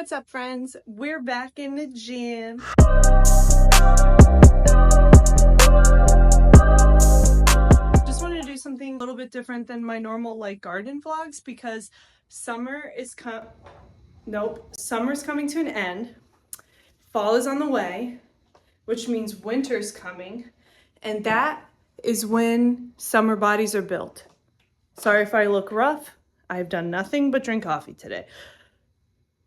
What's up, friends? We're back in the gym. Just wanted to do something a little bit different than my normal garden vlogs because summer's coming to an end. Fall is on the way, which means winter's coming, and that is when summer bodies are built. Sorry if I look rough. I've done nothing but drink coffee today.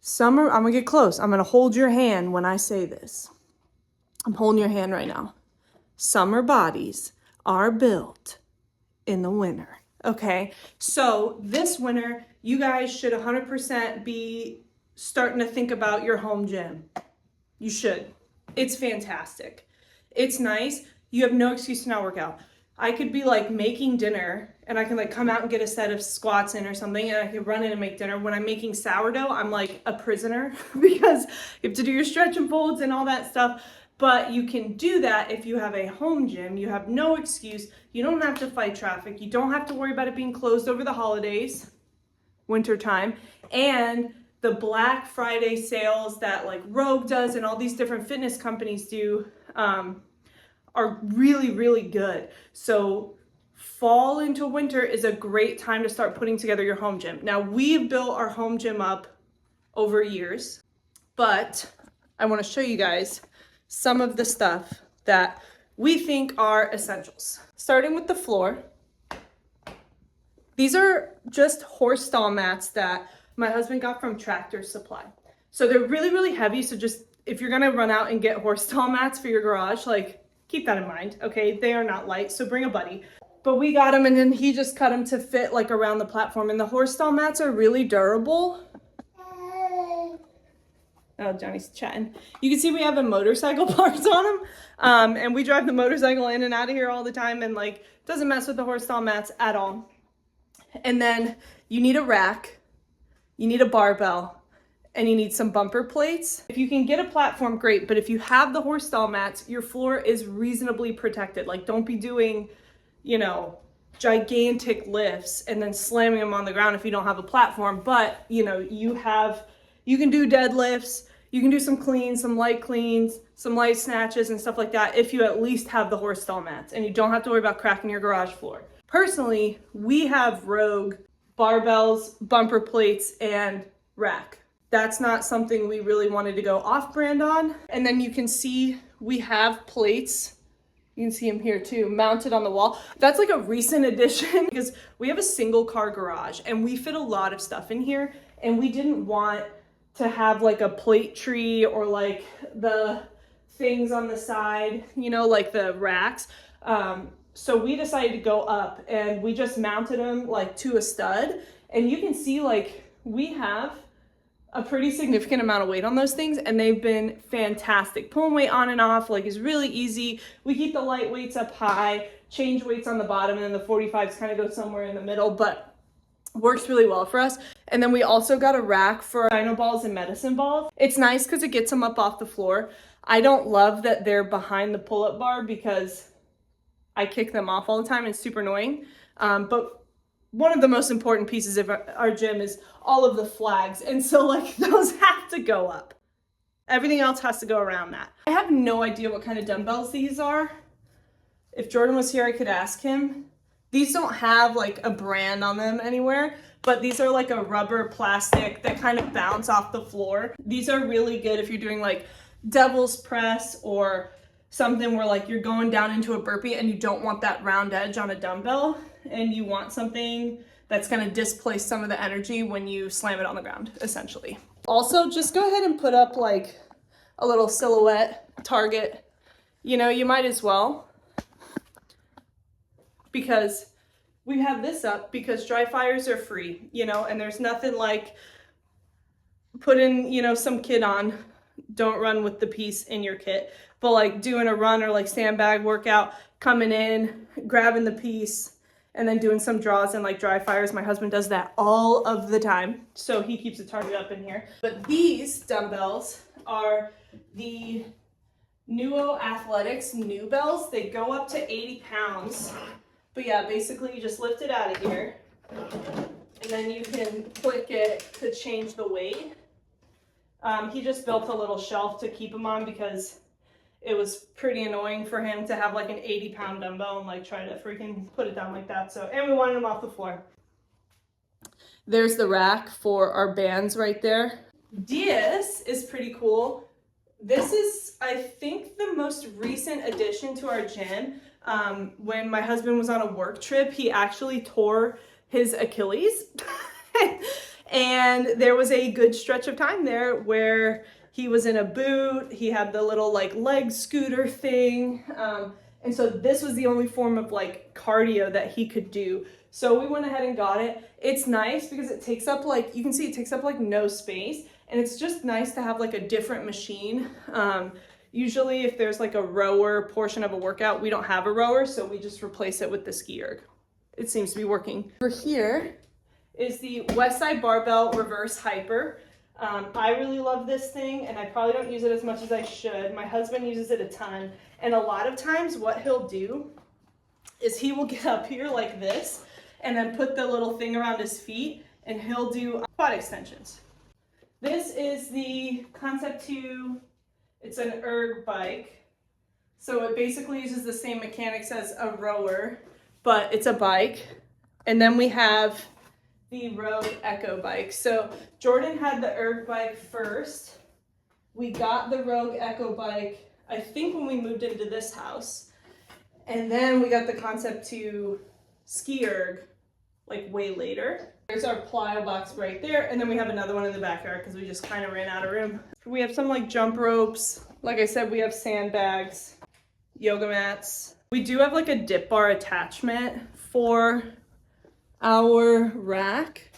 Summer, I'm gonna get close. I'm gonna hold your hand when I say this. I'm holding your hand right now. Summer bodies are built in the winter, okay? So this winter, you guys should 100% be starting to think about your home gym. You should. It's fantastic. It's nice. You have no excuse to not work out. I could be making dinner and I can come out and get a set of squats in or something, and I could run in and make dinner. When I'm making sourdough, I'm like a prisoner because you have to do your stretch and folds and all that stuff. But you can do that if you have a home gym. You have no excuse. You don't have to fight traffic. You don't have to worry about it being closed over the holidays, winter time, and the Black Friday sales that Rogue does and all these different fitness companies do are really, really good. So fall into winter is a great time to start putting together your home gym. Now, we've built our home gym up over years, but I want to show you guys some of the stuff that we think are essentials. Starting with the floor. These are just horse stall mats that my husband got from Tractor Supply. So they're really, really heavy. So just if you're gonna run out and get horse stall mats for your garage, keep that in mind, okay? They are not light, so bring a buddy. But we got them, and then he just cut them to fit around the platform. And the horse stall mats are really durable. Oh, Johnny's chatting. You can see we have a motorcycle parked on them. And we drive the motorcycle in and out of here all the time, and doesn't mess with the horse stall mats at all. And then you need a rack, you need a barbell, and you need some bumper plates. If you can get a platform, great, but if you have the horse stall mats, your floor is reasonably protected. Don't be doing, gigantic lifts and then slamming them on the ground if you don't have a platform. But, you can do deadlifts, you can do some cleans, some light snatches and stuff like that if you at least have the horse stall mats, and you don't have to worry about cracking your garage floor. Personally, we have Rogue barbells, bumper plates, and rack. That's not something we really wanted to go off-brand on. And then you can see we have plates. You can see them here too, mounted on the wall. That's a recent addition because we have a single car garage and we fit a lot of stuff in here, and we didn't want to have a plate tree or the things on the side, the racks. So we decided to go up and we just mounted them to a stud, and you can see we have a pretty significant amount of weight on those things, and they've been fantastic. Pulling weight on and off is really easy. We keep the light weights up high, change weights on the bottom, and then the 45s kind of go somewhere in the middle, but works really well for us. And then we also got a rack for dino balls and medicine balls. It's nice because it gets them up off the floor. I don't love that they're behind the pull-up bar because I kick them off all the time and it's super annoying. But one of the most important pieces of our gym is all of the flags. And so those have to go up. Everything else has to go around that. I have no idea what kind of dumbbells these are. If Jordan was here, I could ask him. These don't have a brand on them anywhere, but these are a rubber plastic that kind of bounce off the floor. These are really good if you're doing devil's press or something where you're going down into a burpee and you don't want that round edge on a dumbbell, and you want something that's going to displace some of the energy when you slam it on the ground, essentially. Also, just go ahead and put up a little silhouette target. You might as well, because we have this up because dry fires are free, and there's nothing putting, some kit on. Don't run with the piece in your kit, but doing a run or sandbag workout, coming in, grabbing the piece, and then doing some draws and dry fires. My husband does that all of the time, so he keeps a target up in here. But these dumbbells are the Nuo Athletics Dumbbells. They go up to 80 pounds. But yeah, basically you just lift it out of here, and then you can click it to change the weight. He just built a little shelf to keep him on because it was pretty annoying for him to have like an 80-pound dumbbell and like try to freaking put it down like that. So, and we wanted him off the floor. There's the rack for our bands right there. This is pretty cool. This is, I think, the most recent addition to our gym. When my husband was on a work trip, he actually tore his Achilles. And there was a good stretch of time there where he was in a boot, he had the little like leg scooter thing. And so this was the only form of like cardio that he could do. So we went ahead and got it. It's nice because it takes up like, you can see it takes up like no space. And it's just nice to have like a different machine. Usually if there's like a rower portion of a workout, we don't have a rower, so we just replace it with the ski erg. It seems to be working. Over here is the Westside Barbell Reverse Hyper. I really love this thing, and I probably don't use it as much as I should. My husband uses it a ton, and a lot of times what he'll do is he will get up here like this and then put the little thing around his feet, and he'll do quad extensions. This is the Concept 2. It's an erg bike. So it basically uses the same mechanics as a rower, but it's a bike. And then we have the Rogue Echo bike. So Jordan had the erg bike first. We got the Rogue Echo bike, I think, when we moved into this house. And then we got the Concept 2 ski erg like way later. There's our plyo box right there, and then we have another one in the backyard because we just kind of ran out of room. We have some like jump ropes. Like I said, we have sandbags, yoga mats. We do have like a dip bar attachment for our rack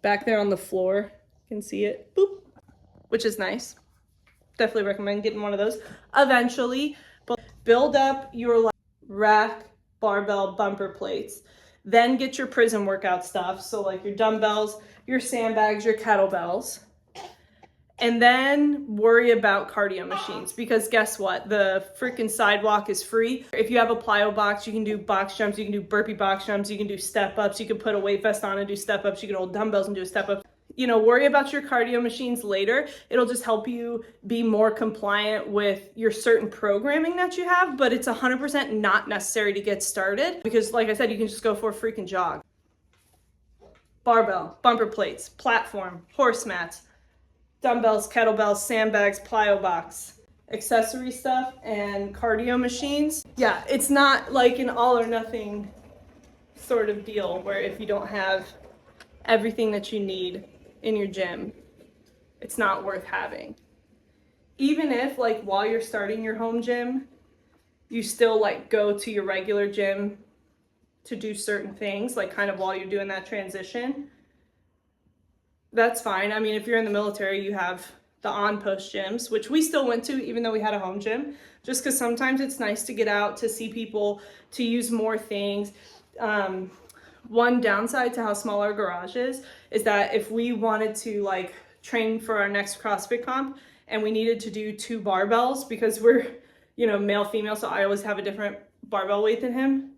back there on the floor. You can see it, boop, which is nice. Definitely recommend getting one of those eventually. But build up your rack, barbell, bumper plates. Then get your prison workout stuff. So like your dumbbells, your sandbags, your kettlebells. And then worry about cardio machines, because guess what? The freaking sidewalk is free. If you have a plyo box, you can do box jumps, you can do burpee box jumps, you can do step ups, you can put a weight vest on and do step ups, you can hold dumbbells and do a step up. You know, worry about your cardio machines later. It'll just help you be more compliant with your certain programming that you have, but it's 100% not necessary to get started because, like I said, you can just go for a freaking jog. Barbell, bumper plates, platform, horse mats, dumbbells, kettlebells, sandbags, plyo box, accessory stuff, and cardio machines. Yeah, it's not like an all or nothing sort of deal where if you don't have everything that you need in your gym, it's not worth having. Even if like while you're starting your home gym, you still like go to your regular gym to do certain things, like kind of while you're doing that transition, that's fine. I mean, if you're in the military, you have the on-post gyms, which we still went to even though we had a home gym, just because sometimes it's nice to get out, to see people, to use more things. One downside to how small our garage is that if we wanted to like train for our next CrossFit comp and we needed to do 2 barbells because we're, you know, male, female, so I always have a different barbell weight than him,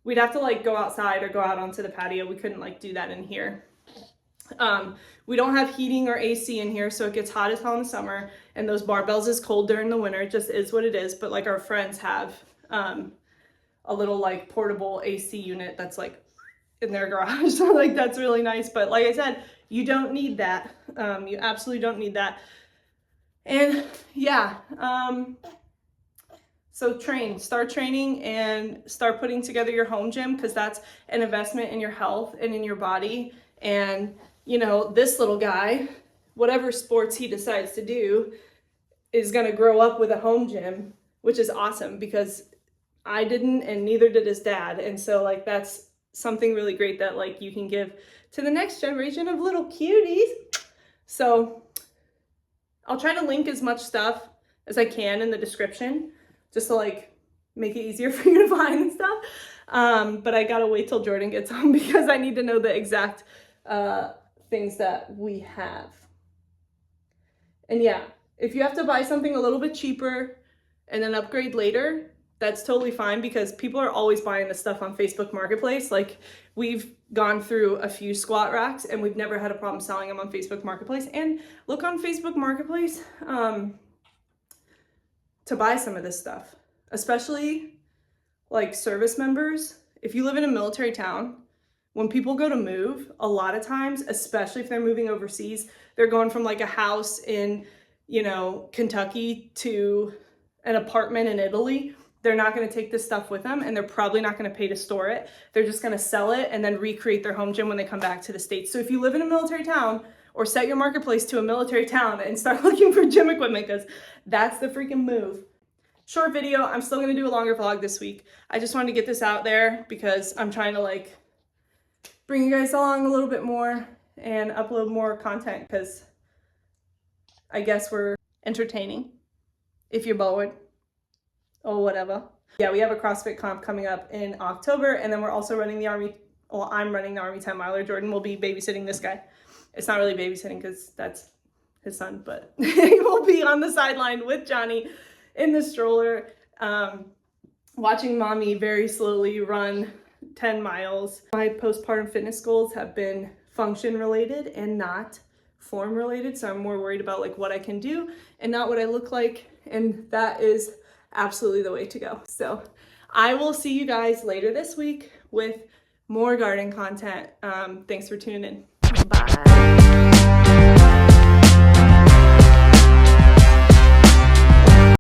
we'd have to like go outside or go out onto the patio. We couldn't like do that in here. We don't have heating or AC in here, so it gets hot as hell in the summer, and those barbells is cold during the winter. It just is what it is. But like our friends have a little like portable AC unit that's like in their garage. So like that's really nice. But like I said, you don't need that. You absolutely don't need that. And yeah, so start training and start putting together your home gym, because that's an investment in your health and in your body. And you know, this little guy, whatever sports he decides to do, is going to grow up with a home gym, which is awesome because I didn't and neither did his dad. And so like that's something really great that like you can give to the next generation of little cuties. So I'll try to link as much stuff as I can in the description just to like make it easier for you to find and stuff. But I gotta wait till Jordan gets home because I need to know the exact things that we have. And yeah, if you have to buy something a little bit cheaper and then upgrade later, that's totally fine because people are always buying this stuff on Facebook Marketplace. Like, we've gone through a few squat racks and we've never had a problem selling them on Facebook Marketplace. And look on Facebook Marketplace to buy some of this stuff, especially like service members. If you live in a military town, when people go to move, a lot of times, especially if they're moving overseas, they're going from like a house in, you know, Kentucky to an apartment in Italy. They're not going to take this stuff with them, and they're probably not going to pay to store it. They're just going to sell it and then recreate their home gym when they come back to the States. So if you live in a military town, or set your marketplace to a military town and start looking for gym equipment, because that's the freaking move. Short video. I'm still going to do a longer vlog this week. I just wanted to get this out there because I'm trying to like bring you guys along a little bit more and upload more content, because I guess we're entertaining if you're bored or whatever. Yeah, we have a CrossFit comp coming up in October, and then we're also running the Army, well, I'm running the Army 10 miler. Jordan will be babysitting this guy. It's not really babysitting because that's his son, but he will be on the sideline with Johnny in the stroller, watching mommy very slowly run 10 miles. My postpartum fitness goals have been function related and not form related. So I'm more worried about like what I can do and not what I look like. And that is absolutely the way to go. So I will see you guys later this week with more garden content. Thanks for tuning in. Bye.